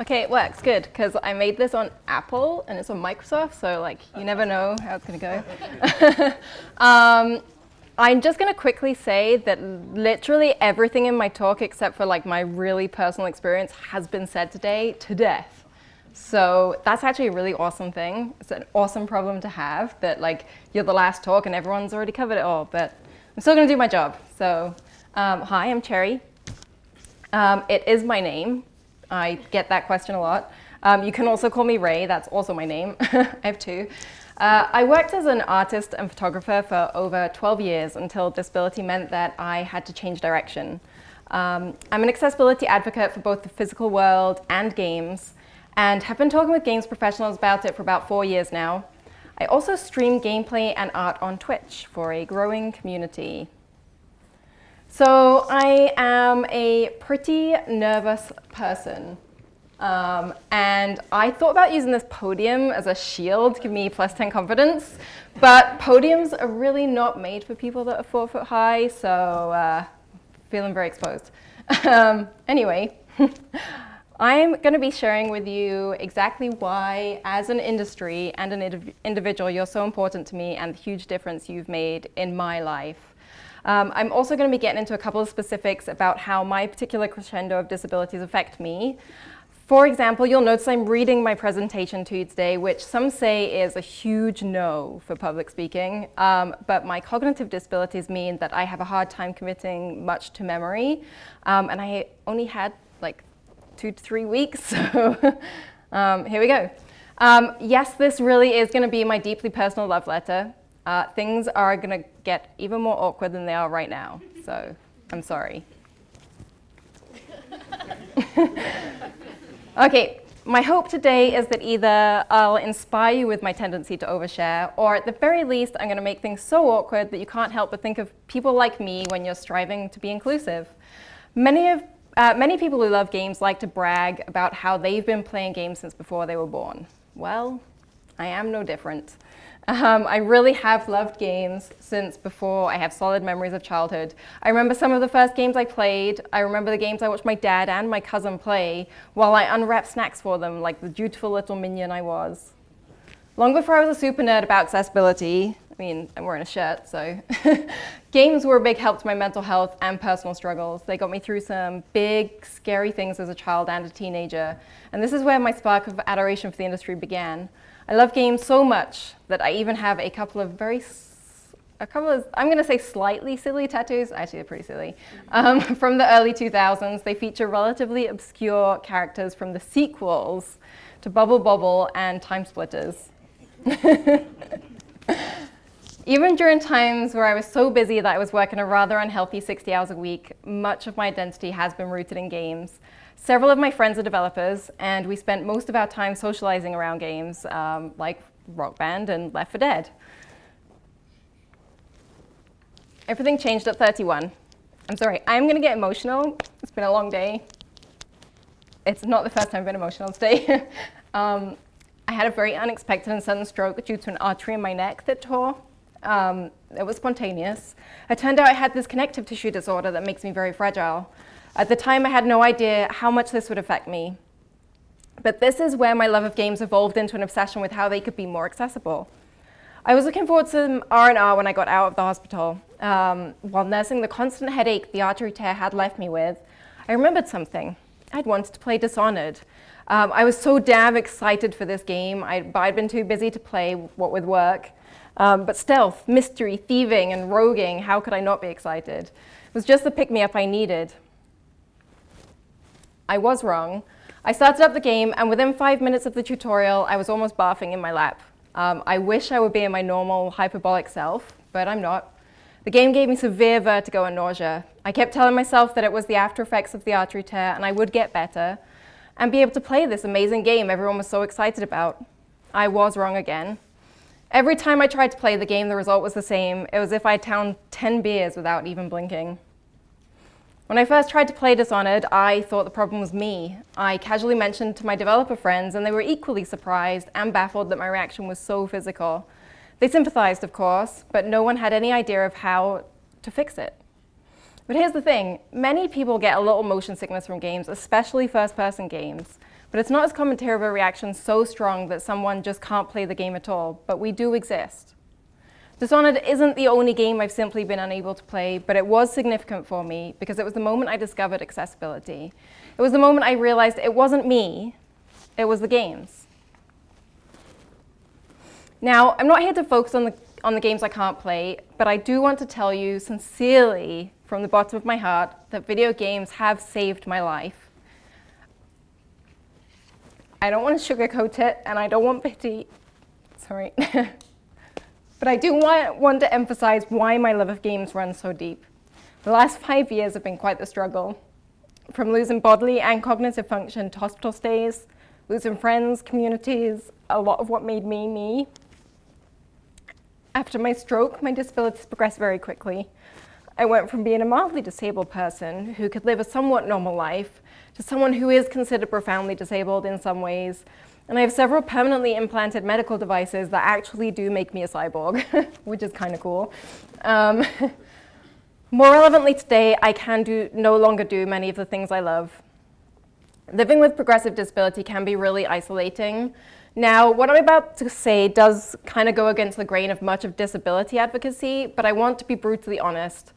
Okay, it works, good, because I made this on Apple and it's on Microsoft, so like you never know how it's gonna go. I'm just gonna quickly say that literally everything in my talk, except for like my really personal experience, has been said today to death. So that's actually a really awesome thing. It's an awesome problem to have, that like you're the last talk and everyone's already covered it all, but I'm still gonna do my job. So hi, I'm Cherry. It is my name. I get that question a lot. You can also call me Ray, that's also my name. I have two. I worked as an artist and photographer for over 12 years until disability meant that I had to change direction. I'm an accessibility advocate for both the physical world and games, and have been talking with games professionals about it for about 4 years now. I also stream gameplay and art on Twitch for a growing community. So I am a pretty nervous person, and I thought about using this podium as a shield to give me +10 confidence, but podiums are really not made for people that are 4 foot high, so feeling very exposed. Anyway, I'm going to be sharing with you exactly why, as an industry and an individual, you're so important to me and the huge difference you've made in my life. I'm also going to be getting into a couple of specifics about how my particular crescendo of disabilities affect me. For example, you'll notice I'm reading my presentation to you today, which some say is a huge no for public speaking, but my cognitive disabilities mean that I have a hard time committing much to memory, and I only had like 2 to 3 weeks, so here we go. Yes, this really is going to be my deeply personal love letter. Things are going to get even more awkward than they are right now, so I'm sorry. Okay, my hope today is that either I'll inspire you with my tendency to overshare, or at the very least, I'm going to make things so awkward that you can't help but think of people like me when you're striving to be inclusive. Many people who love games like to brag about how they've been playing games since before they were born. Well, I am no different. I really have loved games since before I have solid memories of childhood. I remember some of the first games I played. I remember the games I watched my dad and my cousin play while I unwrapped snacks for them like the dutiful little minion I was. Long before I was a super nerd about accessibility, I mean, I'm wearing a shirt, so games were a big help to my mental health and personal struggles. They got me through some big, scary things as a child and a teenager, and this is where my spark of adoration for the industry began. I love games so much that I even have a couple of I'm going to say slightly silly tattoos, actually they're pretty silly, from the early 2000s. They feature relatively obscure characters from the sequels to Bubble Bobble and Time Splitters. Even during times where I was so busy that I was working a rather unhealthy 60 hours a week, much of my identity has been rooted in games. Several of my friends are developers, and we spent most of our time socializing around games like Rock Band and Left 4 Dead. Everything changed at 31. I'm sorry, I'm going to get emotional. It's been a long day. It's not the first time I've been emotional today. I had a very unexpected and sudden stroke due to an artery in my neck that tore. It was spontaneous. It turned out I had this connective tissue disorder that makes me very fragile. At the time, I had no idea how much this would affect me. But this is where my love of games evolved into an obsession with how they could be more accessible. I was looking forward to some R&R when I got out of the hospital. While nursing the constant headache the artery tear had left me with, I remembered something. I'd wanted to play Dishonored. I was so damn excited for this game, but I'd been too busy to play, what with work. But stealth, mystery, thieving, and roguing, how could I not be excited? It was just the pick-me-up I needed. I was wrong. I started up the game, and within 5 minutes of the tutorial, I was almost barfing in my lap. I wish I would be in my normal, hyperbolic self, but I'm not. The game gave me severe vertigo and nausea. I kept telling myself that it was the after effects of the artery tear, and I would get better, and be able to play this amazing game everyone was so excited about. I was wrong again. Every time I tried to play the game, the result was the same. It was as if I'd downed 10 beers without even blinking. When I first tried to play Dishonored, I thought the problem was me. I casually mentioned to my developer friends, and they were equally surprised and baffled that my reaction was so physical. They sympathized, of course, but no one had any idea of how to fix it. But here's the thing, many people get a little motion sickness from games, especially first-person games. But it's not as common to hear of a reaction so strong that someone just can't play the game at all, but we do exist. Dishonored isn't the only game I've simply been unable to play, but it was significant for me because it was the moment I discovered accessibility. It was the moment I realized it wasn't me, it was the games. Now, I'm not here to focus on the games I can't play, but I do want to tell you sincerely, from the bottom of my heart, that video games have saved my life. I don't want to sugarcoat it, and I don't want pity. Sorry. But I do want to emphasize why my love of games runs so deep. The last 5 years have been quite the struggle. From losing bodily and cognitive function to hospital stays, losing friends, communities, a lot of what made me, me. After my stroke, my disabilities progressed very quickly. I went from being a mildly disabled person who could live a somewhat normal life to someone who is considered profoundly disabled in some ways. And I have several permanently implanted medical devices that actually do make me a cyborg, which is kind of cool. More relevantly today, I can no longer do many of the things I love. Living with progressive disability can be really isolating. Now, what I'm about to say does kind of go against the grain of much of disability advocacy, but I want to be brutally honest.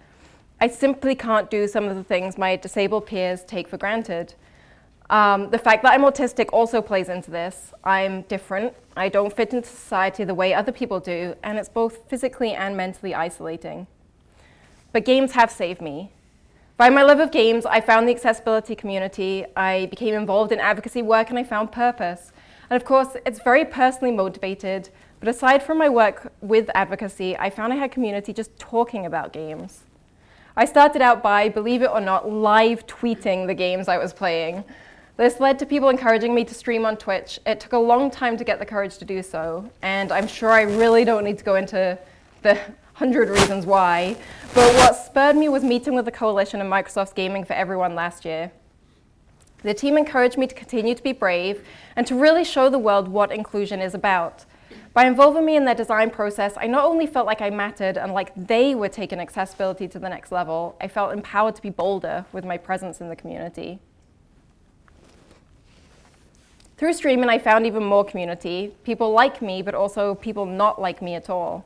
I simply can't do some of the things my disabled peers take for granted. The fact that I'm autistic also plays into this. I'm different. I don't fit into society the way other people do, and it's both physically and mentally isolating. But games have saved me. By my love of games, I found the accessibility community, I became involved in advocacy work, and I found purpose. And of course, it's very personally motivated, but aside from my work with advocacy, I found I had community just talking about games. I started out by, believe it or not, live tweeting the games I was playing. This led to people encouraging me to stream on Twitch. It took a long time to get the courage to do so, and I'm sure I really don't need to go into the 100 reasons why, but what spurred me was meeting with the coalition of Microsoft's Gaming for Everyone last year. The team encouraged me to continue to be brave and to really show the world what inclusion is about. By involving me in their design process, I not only felt like I mattered and like they were taking accessibility to the next level, I felt empowered to be bolder with my presence in the community. Through streaming, I found even more community, people like me, but also people not like me at all.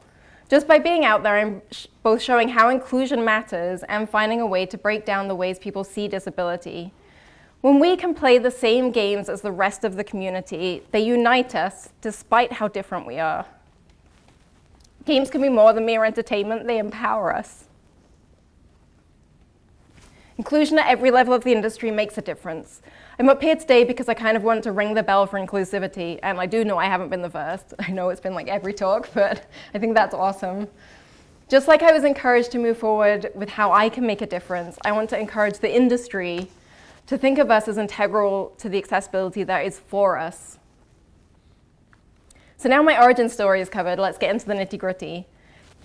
Just by being out there, I'm both showing how inclusion matters and finding a way to break down the ways people see disability. When we can play the same games as the rest of the community, they unite us despite how different we are. Games can be more than mere entertainment, they empower us. Inclusion at every level of the industry makes a difference. I'm up here today because I kind of want to ring the bell for inclusivity, and I do know I haven't been the first. I know it's been like every talk, but I think that's awesome. Just like I was encouraged to move forward with how I can make a difference, I want to encourage the industry to think of us as integral to the accessibility that is for us. So now my origin story is covered, let's get into the nitty-gritty.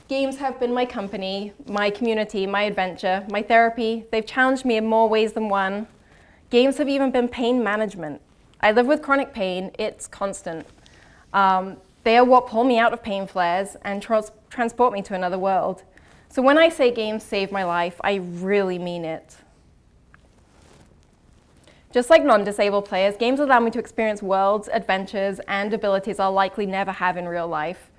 Games have been my company, my community, my adventure, my therapy. They've challenged me in more ways than one. Games have even been pain management. I live with chronic pain, it's constant. They are what pull me out of pain flares and transport me to another world. So when I say games saved my life, I really mean it. Just like non-disabled players, games allow me to experience worlds, adventures, and abilities I'll likely never have in real life.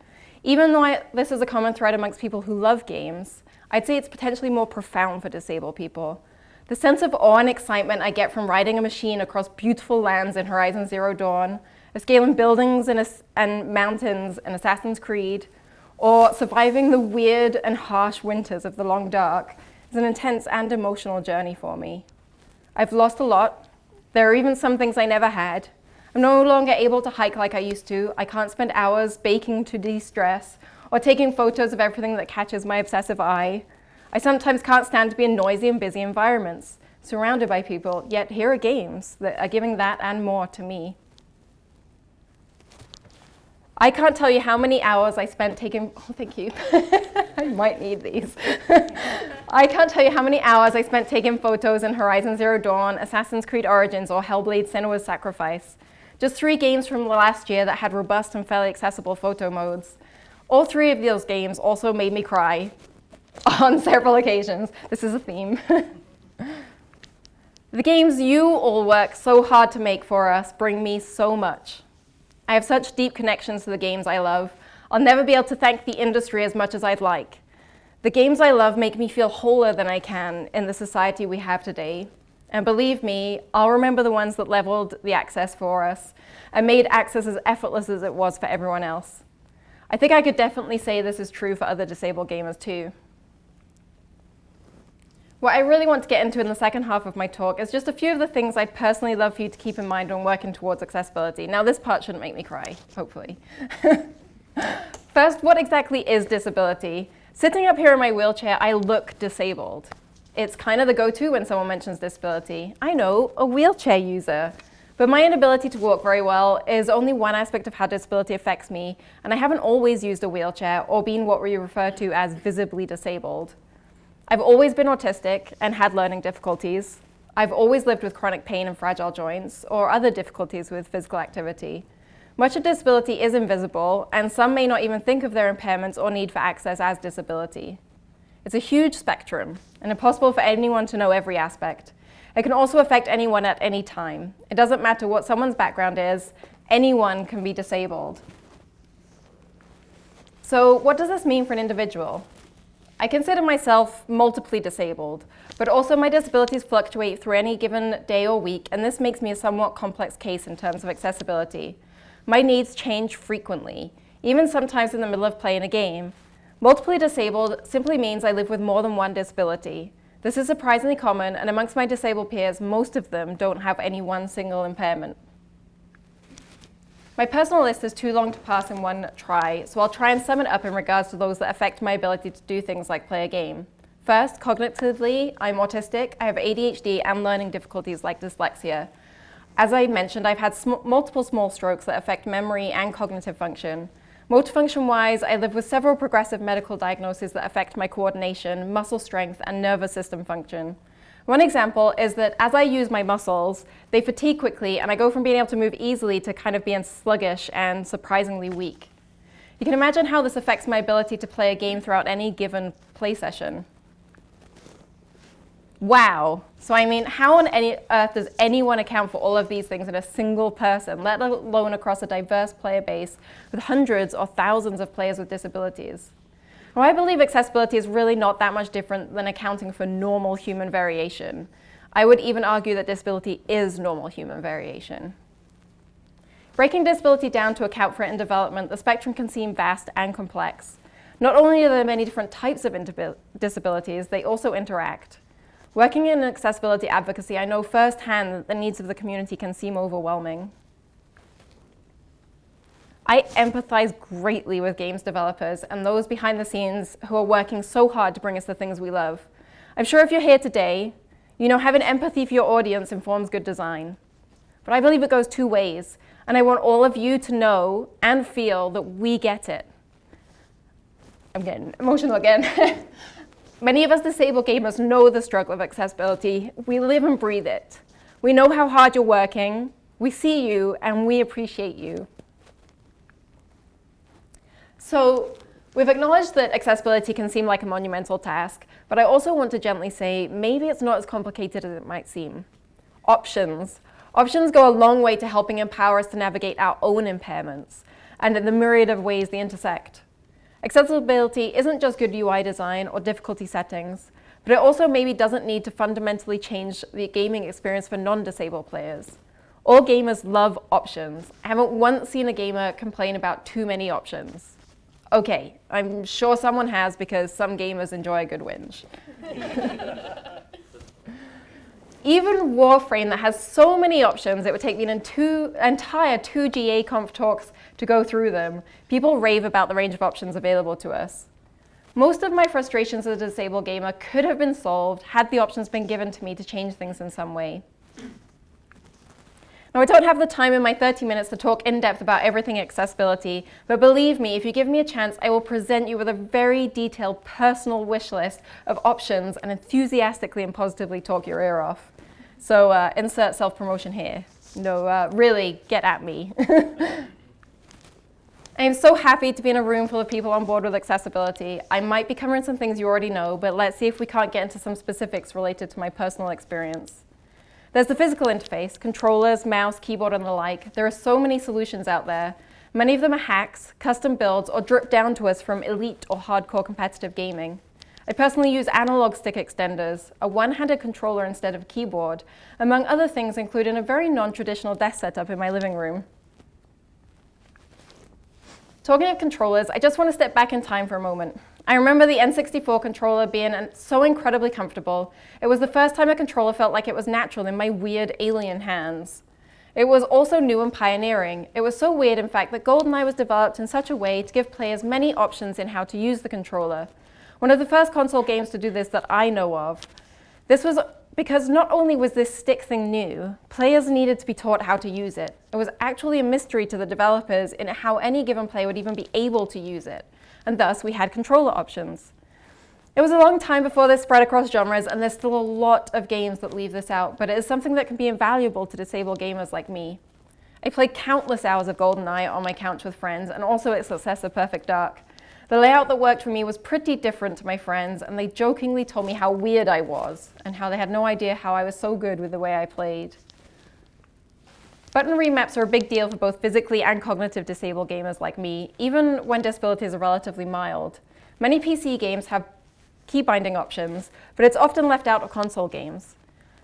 Even though this is a common thread amongst people who love games, I'd say it's potentially more profound for disabled people. The sense of awe and excitement I get from riding a machine across beautiful lands in Horizon Zero Dawn, scaling buildings and mountains in Assassin's Creed, or surviving the weird and harsh winters of the Long Dark is an intense and emotional journey for me. I've lost a lot. There are even some things I never had. I'm no longer able to hike like I used to. I can't spend hours baking to de-stress or taking photos of everything that catches my obsessive eye. I sometimes can't stand to be in noisy and busy environments, surrounded by people, yet here are games that are giving that and more to me. I can't tell you how many hours I spent taking, oh, thank you. I might need these. I can't tell you how many hours I spent taking photos in Horizon Zero Dawn, Assassin's Creed Origins, or Hellblade: Senua's Sacrifice. Just 3 games from last year that had robust and fairly accessible photo modes. All 3 of those games also made me cry on several occasions. This is a theme. The games you all work so hard to make for us bring me so much. I have such deep connections to the games I love. I'll never be able to thank the industry as much as I'd like. The games I love make me feel wholer than I can in the society we have today. And believe me, I'll remember the ones that leveled the access for us and made access as effortless as it was for everyone else. I think I could definitely say this is true for other disabled gamers too. What I really want to get into in the second half of my talk is just a few of the things I'd personally love for you to keep in mind when working towards accessibility. Now, this part shouldn't make me cry, hopefully. First, what exactly is disability? Sitting up here in my wheelchair, I look disabled. It's kind of the go-to when someone mentions disability. I know, a wheelchair user. But my inability to walk very well is only one aspect of how disability affects me, and I haven't always used a wheelchair or been what we refer to as visibly disabled. I've always been autistic and had learning difficulties. I've always lived with chronic pain and fragile joints or other difficulties with physical activity. Much of disability is invisible, and some may not even think of their impairments or need for access as disability. It's a huge spectrum, and impossible for anyone to know every aspect. It can also affect anyone at any time. It doesn't matter what someone's background is, anyone can be disabled. So what does this mean for an individual? I consider myself multiply disabled, but also my disabilities fluctuate through any given day or week, and this makes me a somewhat complex case in terms of accessibility. My needs change frequently, even sometimes in the middle of playing a game. Multiply disabled simply means I live with more than one disability. This is surprisingly common, and amongst my disabled peers, most of them don't have any one single impairment. My personal list is too long to pass in one try, so I'll try and sum it up in regards to those that affect my ability to do things like play a game. First, cognitively, I'm autistic, I have ADHD and learning difficulties like dyslexia. As I mentioned, I've had multiple small strokes that affect memory and cognitive function. Motor function-wise, I live with several progressive medical diagnoses that affect my coordination, muscle strength, and nervous system function. One example is that as I use my muscles, they fatigue quickly, and I go from being able to move easily to kind of being sluggish and surprisingly weak. You can imagine how this affects my ability to play a game throughout any given play session. Wow. So I mean, how on any earth does anyone account for all of these things in a single person, let alone across a diverse player base with hundreds or thousands of players with disabilities? Well, I believe accessibility is really not that much different than accounting for normal human variation. I would even argue that disability is normal human variation. Breaking disability down to account for it in development, the spectrum can seem vast and complex. Not only are there many different types of disabilities, they also interact. Working in accessibility advocacy, I know firsthand that the needs of the community can seem overwhelming. I empathize greatly with games developers and those behind the scenes who are working so hard to bring us the things we love. I'm sure if you're here today, you know having empathy for your audience informs good design. But I believe it goes two ways, and I want all of you to know and feel that we get it. I'm getting emotional again. Many of us disabled gamers know the struggle of accessibility. We live and breathe it. We know how hard you're working, we see you, and we appreciate you. So we've acknowledged that accessibility can seem like a monumental task, but I also want to gently say maybe it's not as complicated as it might seem. Options. Options go a long way to helping empower us to navigate our own impairments and in the myriad of ways they intersect. Accessibility isn't just good UI design or difficulty settings, but it also maybe doesn't need to fundamentally change the gaming experience for non-disabled players. All gamers love options. I haven't once seen a gamer complain about too many options. Okay, I'm sure someone has because some gamers enjoy a good whinge. Even Warframe, that has so many options, it would take me an entire two GAConf talks to go through them. People rave about the range of options available to us. Most of my frustrations as a disabled gamer could have been solved had the options been given to me to change things in some way. Now, I don't have the time in my 30 minutes to talk in depth about everything accessibility, but believe me, if you give me a chance, I will present you with a very detailed personal wish list of options and enthusiastically and positively talk your ear off. So insert self-promotion here. No, really, get at me. I am so happy to be in a room full of people on board with accessibility. I might be covering some things you already know, but let's see if we can't get into some specifics related to my personal experience. There's the physical interface, controllers, mouse, keyboard, and the like. There are so many solutions out there. Many of them are hacks, custom builds, or drip down to us from elite or hardcore competitive gaming. I personally use analog stick extenders, a one-handed controller instead of a keyboard, among other things including a very non-traditional desk setup in my living room. Talking of controllers, I just want to step back in time for a moment. I remember the N64 controller being so incredibly comfortable. It was the first time a controller felt like it was natural in my weird alien hands. It was also new and pioneering. It was so weird, in fact, that GoldenEye was developed in such a way to give players many options in how to use the controller. One of the first console games to do this that I know of. This was because not only was this stick thing new, players needed to be taught how to use it. It was actually a mystery to the developers in how any given player would even be able to use it. And thus, we had controller options. It was a long time before this spread across genres, and there's still a lot of games that leave this out, but it is something that can be invaluable to disabled gamers like me. I played countless hours of GoldenEye on my couch with friends, and also its successor, Perfect Dark. The layout that worked for me was pretty different to my friends, and they jokingly told me how weird I was, and how they had no idea how I was so good with the way I played. Button remaps are a big deal for both physically and cognitive disabled gamers like me, even when disabilities are relatively mild. Many PC games have key binding options, but it's often left out of console games.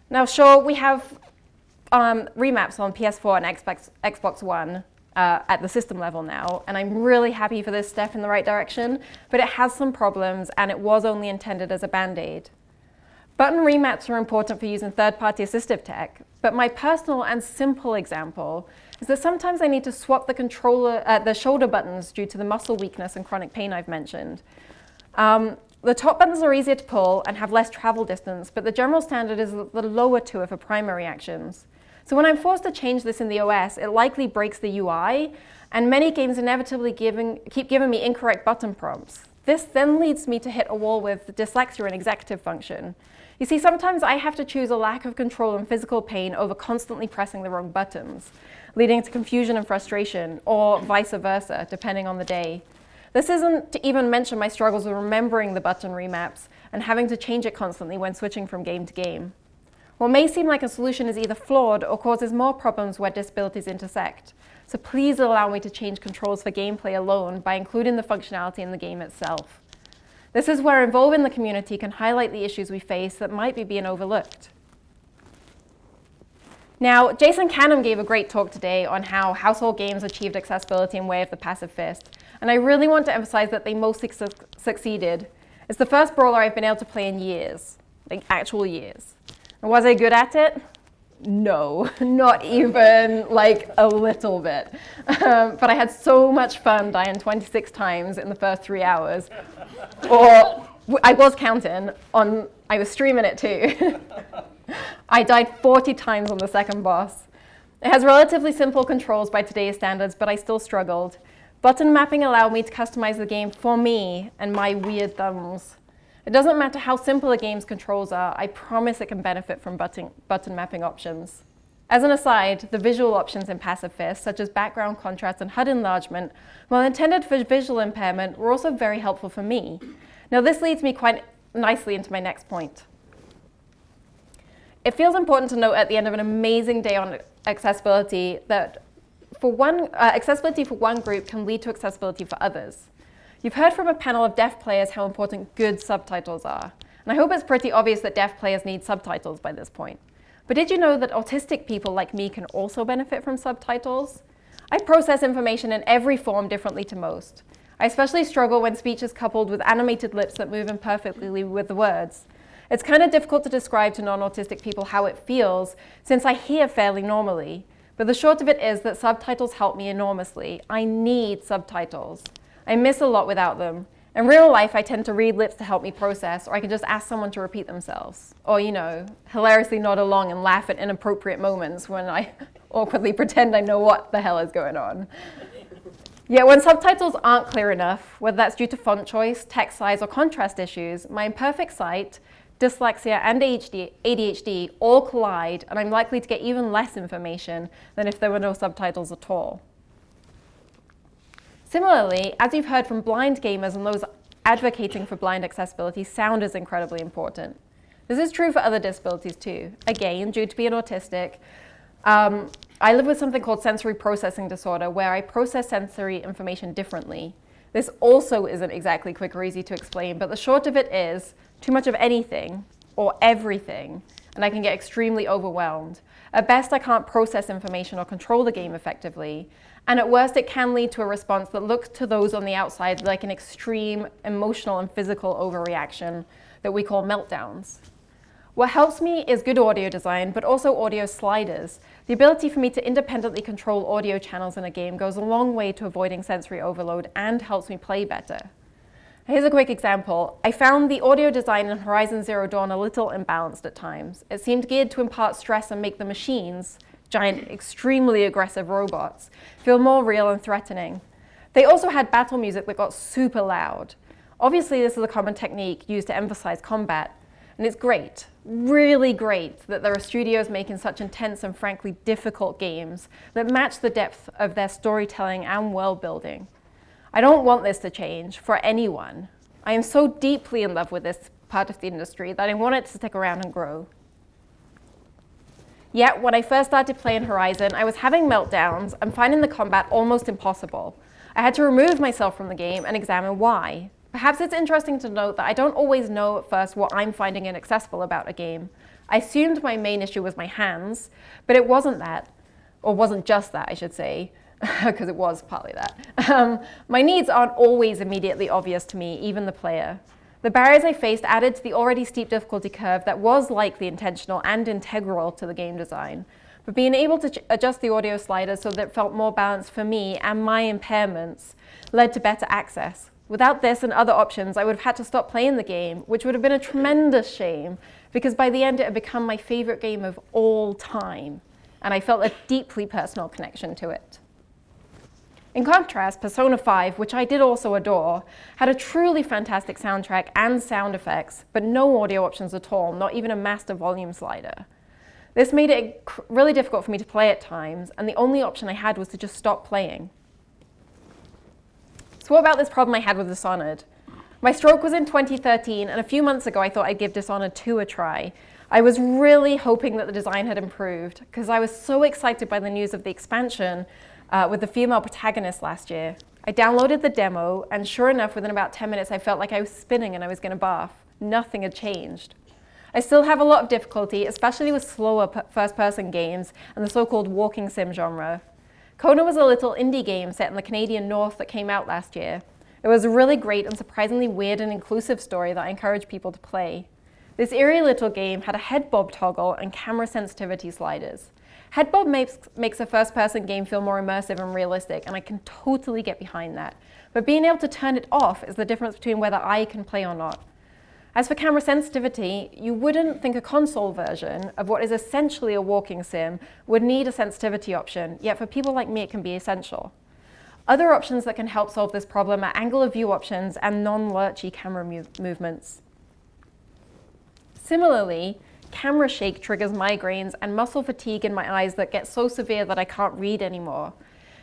Now, sure, we have remaps on PS4 and Xbox One at the system level now, and I'm really happy for this step in the right direction, but it has some problems, and it was only intended as a band-aid. Button remaps are important for using third-party assistive tech, but my personal and simple example is that sometimes I need to swap the shoulder buttons due to the muscle weakness and chronic pain I've mentioned. The top buttons are easier to pull and have less travel distance, but the general standard is the lower two are for primary actions. So when I'm forced to change this in the OS, it likely breaks the UI, and many games inevitably keep giving me incorrect button prompts. This then leads me to hit a wall with dyslexia and executive function. You see, sometimes I have to choose a lack of control and physical pain over constantly pressing the wrong buttons, leading to confusion and frustration, or vice versa, depending on the day. This isn't to even mention my struggles with remembering the button remaps and having to change it constantly when switching from game to game. What may seem like a solution is either flawed or causes more problems where disabilities intersect. So please allow me to change controls for gameplay alone by including the functionality in the game itself. This is where involving the community can highlight the issues we face that might be being overlooked. Now, Jason Canham gave a great talk today on how household games achieved accessibility in Way of the Passive Fist, and I really want to emphasize that they mostly succeeded. It's the first brawler I've been able to play in years, like actual years. And was I good at it? No, not even like a little bit. But I had so much fun dying 26 times in the first 3 hours. Or I was counting I was streaming it too. I died 40 times on the second boss. It has relatively simple controls by today's standards, but I still struggled. Button mapping allowed me to customize the game for me and my weird thumbs. It doesn't matter how simple a game's controls are, I promise it can benefit from button mapping options. As an aside, the visual options in Passive Fist, such as background contrast and HUD enlargement, while intended for visual impairment, were also very helpful for me. Now this leads me quite nicely into my next point. It feels important to note at the end of an amazing day on accessibility that accessibility for one group can lead to accessibility for others. You've heard from a panel of deaf players how important good subtitles are, and I hope it's pretty obvious that deaf players need subtitles by this point. But did you know that autistic people like me can also benefit from subtitles? I process information in every form differently to most. I especially struggle when speech is coupled with animated lips that move imperfectly with the words. It's kind of difficult to describe to non-autistic people how it feels, since I hear fairly normally. But the short of it is that subtitles help me enormously. I need subtitles. I miss a lot without them. In real life, I tend to read lips to help me process, or I can just ask someone to repeat themselves. Or, hilariously nod along and laugh at inappropriate moments when I awkwardly pretend I know what the hell is going on. Yet when subtitles aren't clear enough, whether that's due to font choice, text size, or contrast issues, my imperfect sight, dyslexia, and ADHD all collide, and I'm likely to get even less information than if there were no subtitles at all. Similarly, as you've heard from blind gamers and those advocating for blind accessibility, sound is incredibly important. This is true for other disabilities too. Again, due to being autistic, I live with something called sensory processing disorder, where I process sensory information differently. This also isn't exactly quick or easy to explain, but the short of it is too much of anything or everything, and I can get extremely overwhelmed. At best, I can't process information or control the game effectively, and at worst, it can lead to a response that looks to those on the outside like an extreme emotional and physical overreaction that we call meltdowns. What helps me is good audio design, but also audio sliders. The ability for me to independently control audio channels in a game goes a long way to avoiding sensory overload and helps me play better. Here's a quick example. I found the audio design in Horizon Zero Dawn a little imbalanced at times. It seemed geared to impart stress and make the machines, giant, extremely aggressive robots, feel more real and threatening. They also had battle music that got super loud. Obviously, this is a common technique used to emphasize combat, and it's great, really great, that there are studios making such intense and frankly difficult games that match the depth of their storytelling and world building. I don't want this to change for anyone. I am so deeply in love with this part of the industry that I want it to stick around and grow. Yet, when I first started playing Horizon, I was having meltdowns and finding the combat almost impossible. I had to remove myself from the game and examine why. Perhaps it's interesting to note that I don't always know at first what I'm finding inaccessible about a game. I assumed my main issue was my hands, but it wasn't that, or wasn't just that, I should say, because it was partly that. My needs aren't always immediately obvious to me, even the player. The barriers I faced added to the already steep difficulty curve that was likely intentional and integral to the game design. But being able to adjust the audio sliders so that it felt more balanced for me and my impairments led to better access. Without this and other options, I would have had to stop playing the game, which would have been a tremendous shame, because by the end it had become my favorite game of all time, and I felt a deeply personal connection to it. In contrast, Persona 5, which I did also adore, had a truly fantastic soundtrack and sound effects, but no audio options at all, not even a master volume slider. This made it really difficult for me to play at times, and the only option I had was to just stop playing. So what about this problem I had with Dishonored? My stroke was in 2013, and a few months ago I thought I'd give Dishonored 2 a try. I was really hoping that the design had improved, because I was so excited by the news of the expansion with the female protagonist last year. I downloaded the demo, and sure enough, within about 10 minutes I felt like I was spinning and I was going to barf. Nothing had changed. I still have a lot of difficulty, especially with slower first-person games and the so-called walking sim genre. Kona was a little indie game set in the Canadian North that came out last year. It was a really great and surprisingly weird and inclusive story that I encourage people to play. This eerie little game had a head bob toggle and camera sensitivity sliders. Head bob makes a first-person game feel more immersive and realistic, and I can totally get behind that. But being able to turn it off is the difference between whether I can play or not. As for camera sensitivity, you wouldn't think a console version of what is essentially a walking sim would need a sensitivity option, yet for people like me it can be essential. Other options that can help solve this problem are angle of view options and non-lurchy camera movements. Similarly, camera shake triggers migraines and muscle fatigue in my eyes that get so severe that I can't read anymore.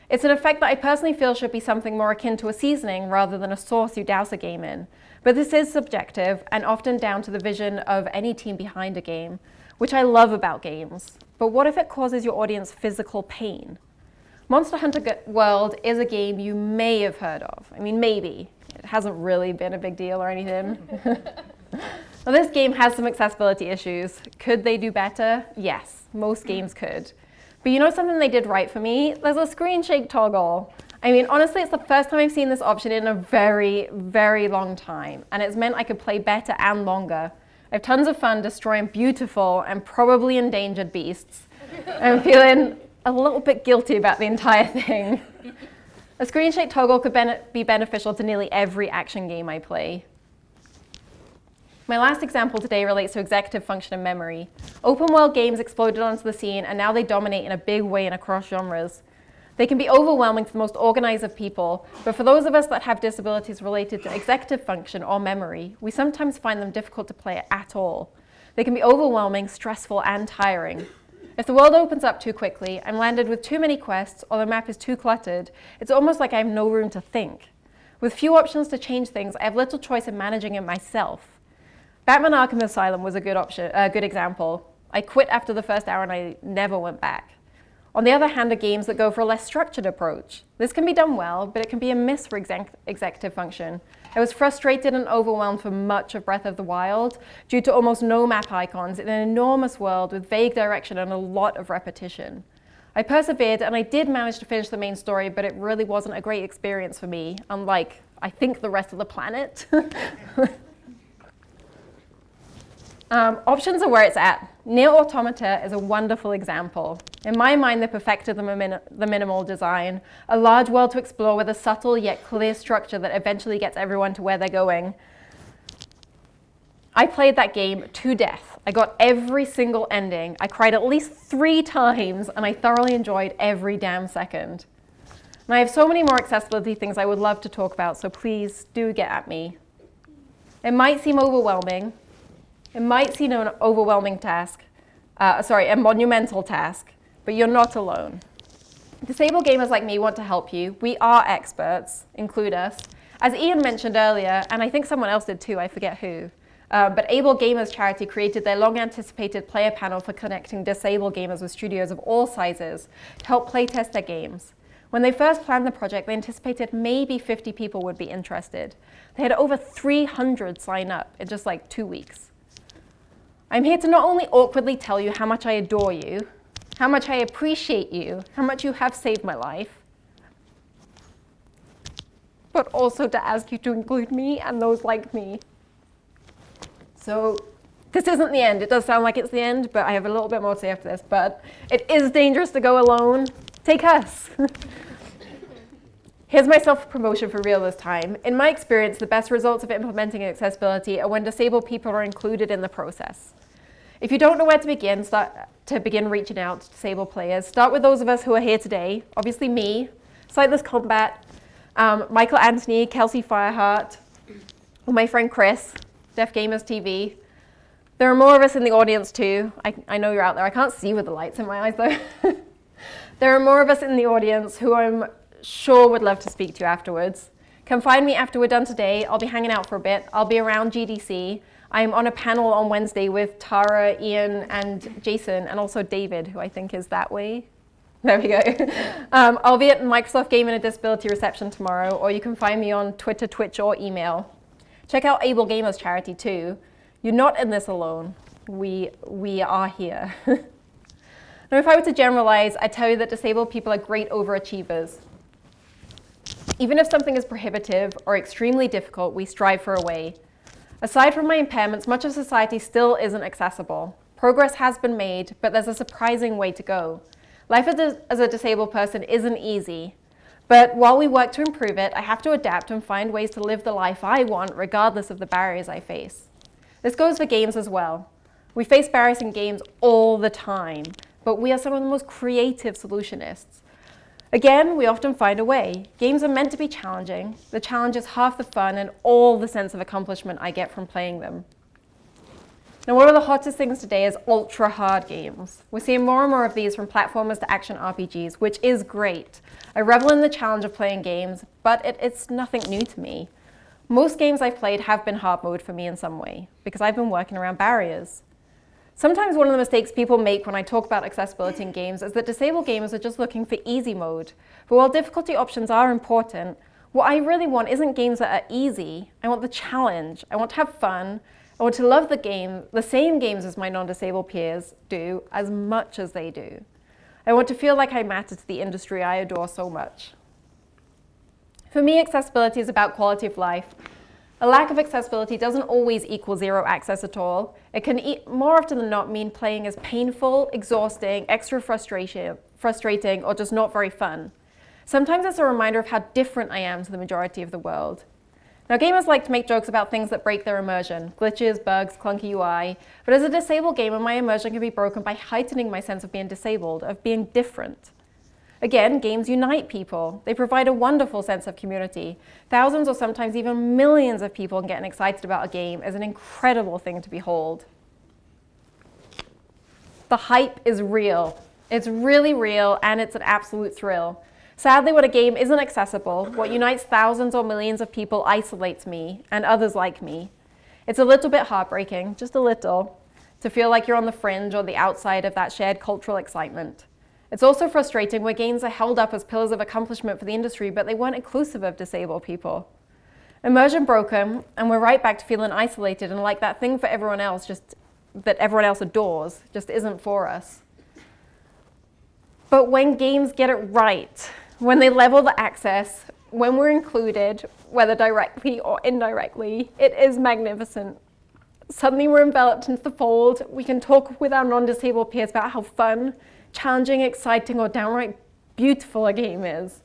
It's an effect that I personally feel should be something more akin to a seasoning rather than a sauce you douse a game in. But this is subjective and often down to the vision of any team behind a game, which I love about games. But what if it causes your audience physical pain? Monster Hunter World is a game you may have heard of. I mean, maybe. It hasn't really been a big deal or anything. Well, this game has some accessibility issues. Could they do better? Yes, most games could. But you know something they did right for me? There's a screen shake toggle. I mean, honestly, it's the first time I've seen this option in a very, very long time, and it's meant I could play better and longer. I have tons of fun destroying beautiful and probably endangered beasts. I'm feeling a little bit guilty about the entire thing. A screen shake toggle could be beneficial to nearly every action game I play. My last example today relates to executive function and memory. Open world games exploded onto the scene, and now they dominate in a big way and across genres. They can be overwhelming to the most organized of people, but for those of us that have disabilities related to executive function or memory, we sometimes find them difficult to play at all. They can be overwhelming, stressful, and tiring. If the world opens up too quickly, I'm landed with too many quests, or the map is too cluttered, it's almost like I have no room to think. With few options to change things, I have little choice in managing it myself. Batman Arkham Asylum was a good example. I quit after the first hour and I never went back. On the other hand, are games that go for a less structured approach. This can be done well, but it can be a miss for executive function. I was frustrated and overwhelmed for much of Breath of the Wild due to almost no map icons in an enormous world with vague direction and a lot of repetition. I persevered and I did manage to finish the main story, but it really wasn't a great experience for me, unlike, I think, the rest of the planet. Options are where it's at. Nier Automata is a wonderful example. In my mind, they perfected the minimal design, a large world to explore with a subtle yet clear structure that eventually gets everyone to where they're going. I played that game to death. I got every single ending. I cried at least 3 times, and I thoroughly enjoyed every damn second. And I have so many more accessibility things I would love to talk about, so please do get at me. It might seem overwhelming. It might seem an overwhelming task, a monumental task, but you're not alone. Disabled gamers like me want to help you. We are experts, include us. As Ian mentioned earlier, and I think someone else did too, I forget who, but Able Gamers Charity created their long-anticipated player panel for connecting disabled gamers with studios of all sizes to help playtest their games. When they first planned the project, they anticipated maybe 50 people would be interested. They had over 300 sign up in just like 2 weeks. I'm here to not only awkwardly tell you how much I adore you, how much I appreciate you, how much you have saved my life, but also to ask you to include me and those like me. So this isn't the end. It does sound like it's the end, but I have a little bit more to say after this. But it is dangerous to go alone. Take us. Here's my self-promotion for real this time. In my experience, the best results of implementing accessibility are when disabled people are included in the process. If you don't know where to begin, begin reaching out to disabled players. Start with those of us who are here today. Obviously me, Sightless Combat, Michael Anthony, Kelsey Fireheart, my friend Chris, Deaf Gamers TV. There are more of us in the audience too. I know you're out there. I can't see with the lights in my eyes though. There are more of us in the audience who I'm sure would love to speak to you afterwards. Come find me after we're done today. I'll be hanging out for a bit. I'll be around GDC. I'm on a panel on Wednesday with Tara, Ian, and Jason, and also David, who I think is that way. There we go. I'll be at Microsoft Game and Disability Reception tomorrow, or you can find me on Twitter, Twitch, or email. Check out Able Gamers Charity too. You're not in this alone. We are here. Now, if I were to generalize, I'd tell you that disabled people are great overachievers. Even if something is prohibitive or extremely difficult, we strive for a way. Aside from my impairments, much of society still isn't accessible. Progress has been made, but there's a surprising way to go. Life as a disabled person isn't easy, but while we work to improve it, I have to adapt and find ways to live the life I want regardless of the barriers I face. This goes for games as well. We face barriers in games all the time, but we are some of the most creative solutionists. Again, we often find a way. Games are meant to be challenging. The challenge is half the fun and all the sense of accomplishment I get from playing them. Now, one of the hottest things today is ultra hard games. We're seeing more and more of these from platformers to action RPGs, which is great. I revel in the challenge of playing games, but it's nothing new to me. Most games I've played have been hard mode for me in some way, because I've been working around barriers. Sometimes one of the mistakes people make when I talk about accessibility in games is that disabled gamers are just looking for easy mode. But while difficulty options are important, what I really want isn't games that are easy. I want the challenge. I want to have fun. I want to love the game, the same games as my non-disabled peers do, as much as they do. I want to feel like I matter to the industry I adore so much. For me, accessibility is about quality of life. A lack of accessibility doesn't always equal zero access at all. It can more often than not mean playing is painful, exhausting, extra frustrating, or just not very fun. Sometimes it's a reminder of how different I am to the majority of the world. Now, gamers like to make jokes about things that break their immersion, glitches, bugs, clunky UI, but as a disabled gamer, my immersion can be broken by heightening my sense of being disabled, of being different. Again, games unite people. They provide a wonderful sense of community. Thousands or sometimes even millions of people getting excited about a game is an incredible thing to behold. The hype is real. It's really real, and it's an absolute thrill. Sadly, when a game isn't accessible, what unites thousands or millions of people isolates me and others like me. It's a little bit heartbreaking, just a little, to feel like you're on the fringe or the outside of that shared cultural excitement. It's also frustrating where games are held up as pillars of accomplishment for the industry, but they weren't inclusive of disabled people. Immersion broke them, and we're right back to feeling isolated and like that thing for everyone else, just that everyone else adores, just isn't for us. But when games get it right, when they level the access, when we're included, whether directly or indirectly, it is magnificent. Suddenly we're enveloped into the fold. We can talk with our non-disabled peers about how fun, challenging, exciting, or downright beautiful a game is.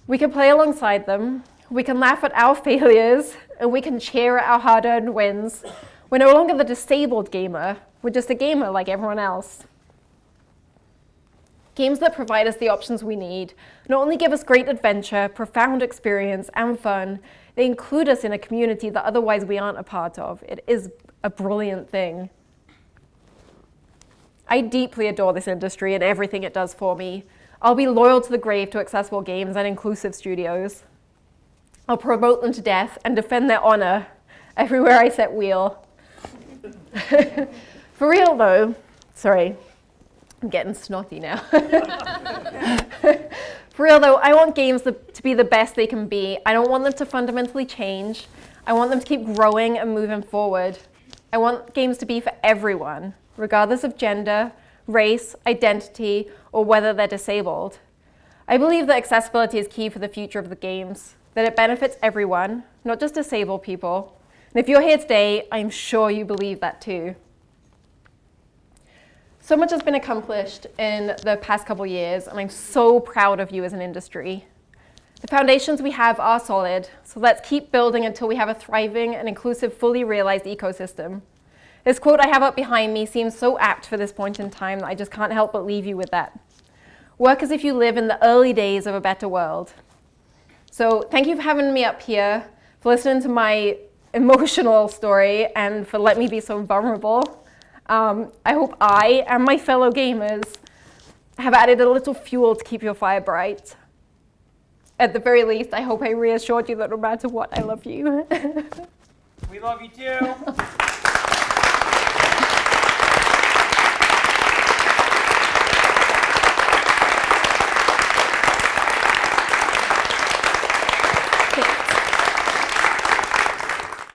We can play alongside them. We can laugh at our failures, and we can cheer at our hard-earned wins. We're no longer the disabled gamer. We're just a gamer like everyone else. Games that provide us the options we need not only give us great adventure, profound experience, and fun, they include us in a community that otherwise we aren't a part of. It is a brilliant thing. I deeply adore this industry and everything it does for me. I'll be loyal to the grave to accessible games and inclusive studios. I'll promote them to death and defend their honor everywhere I set wheel. For real though, sorry, I'm getting snotty now. For real though, I want games to be the best they can be. I don't want them to fundamentally change. I want them to keep growing and moving forward. I want games to be for everyone, regardless of gender, race, identity, or whether they're disabled. I believe that accessibility is key for the future of the games, that it benefits everyone, not just disabled people. And if you're here today, I'm sure you believe that too. So much has been accomplished in the past couple years, and I'm so proud of you as an industry. The foundations we have are solid, so let's keep building until we have a thriving and inclusive, fully realized ecosystem. This quote I have up behind me seems so apt for this point in time that I just can't help but leave you with that. Work as if you live in the early days of a better world. So thank you for having me up here, for listening to my emotional story, and for letting me be so vulnerable. I hope I and my fellow gamers have added a little fuel to keep your fire bright. At the very least, I hope I reassured you that no matter what, I love you. We love you too.